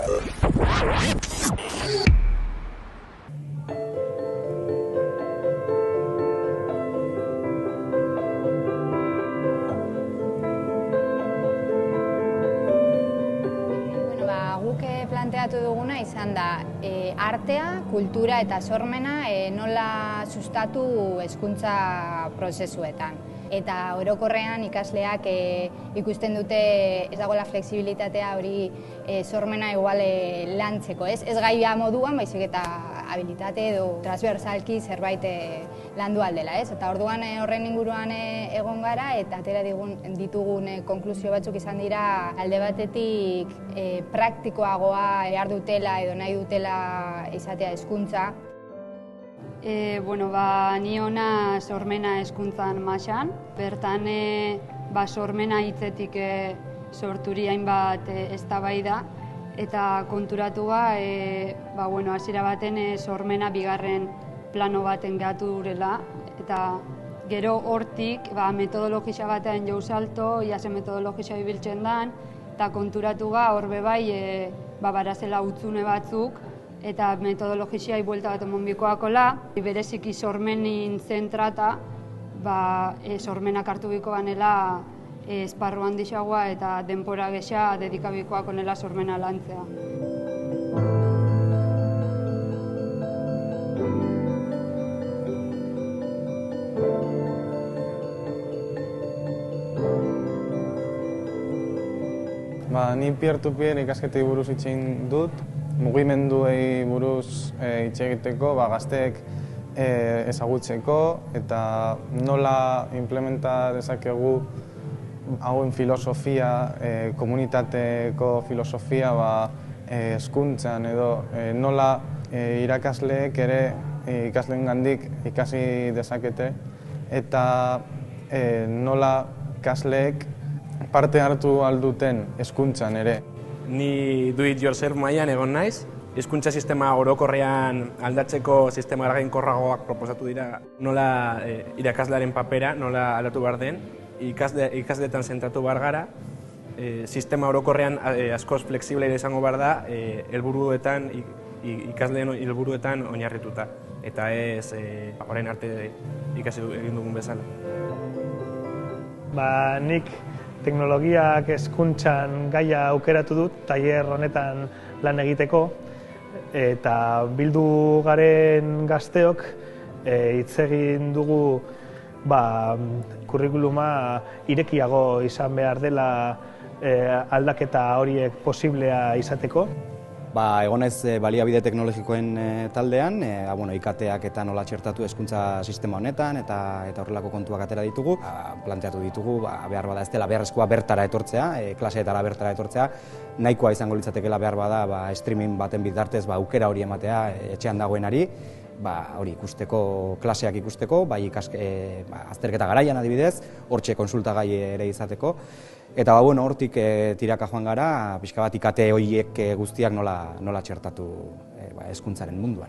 Guk planteatu duguna izan da artea, kultura eta sormena nola sustatu hezkuntza prozesuetan. Eta orokorrean ikasleak ikusten dute ez dagoela flexibilitatea hori sormena igual lantzeko, ez gaia moduan, baizik eta habilitate edo transversalki zerbait landu aldela, ez? Eta orduan horren inguruan egon gara eta atera ditugun konklusio batzuk izan dira alde batetik praktikoagoa behar dutela edo nahi dutela izatea hezkuntza. Ni ona sormena hezkuntzan masan, bertan sormena hitzetik sorturi hainbat eztabaida eta konturatu hasiera baten sormena bigarren plano baten gehatu durela eta gero hortik metodologia batean jau salto, ia ze metodologia ibiltzen dan eta konturatu hor bebai barazela hutsune batzuk eta metodologiai buelta bat emon bikoakola. Bereziki sormenin zentrata, sormenak hartu biko ganela esparru handixagoa eta denbora gexa dedikabikoak onela sormena lantzea. Ni peer-to-peer ikasketei buruz hitz egin dut, mugimenduei buruz hitz egiteko, gazteek ezagutzeko eta nola implementa dezakegu hauen filosofia, komunitateko filosofia hezkuntzan edo nola irakasleek ere ikasleengandik ikasi dezakete eta nola ikasleek parte hartu alduten hezkuntzan ere. Ni do-it-yourself mailan egon naiz. Hezkuntza sistema orokorrean aldatzeko sistema eraginkorragoak proposatu dira. Nola irakaslearen papera, nola aldatu behar den, ikasleetan zentratu behar gara. Sistema orokorrean askoz flexiblea izango behar da, ikasleen helburuetan oinarrituta. Eta ez orain arte ikasi egin dugun bezala. Nik teknologiak hezkuntzan gaia aukeratu dut, tailer honetan lan egiteko, eta bildu garen gazteok hitz egin dugu kurrikuluma irekiago izan behar dela aldaketa horiek posiblea izateko. Egon naiz baliabide teknologikoen taldean, IKT-ak eta nola txertatu hezkuntza sistema honetan eta horrelako kontuak atera ditugu. Planteatu ditugu, behar bada ez dela beharrezkoa bertara etortzea, klaseetara bertara etortzea, nahikoa izango litzatekeela behar bada streaming baten bitartez aukera hori ematea etxean dagoenari, hori ikusteko, klaseak ikusteko, azterketa garaian adibidez, hortxe konsultagai ere izateko. Eta hortik tiraka joan gara, pixka bat IKT horiek guztiak nola txertatu hezkuntzaren munduan.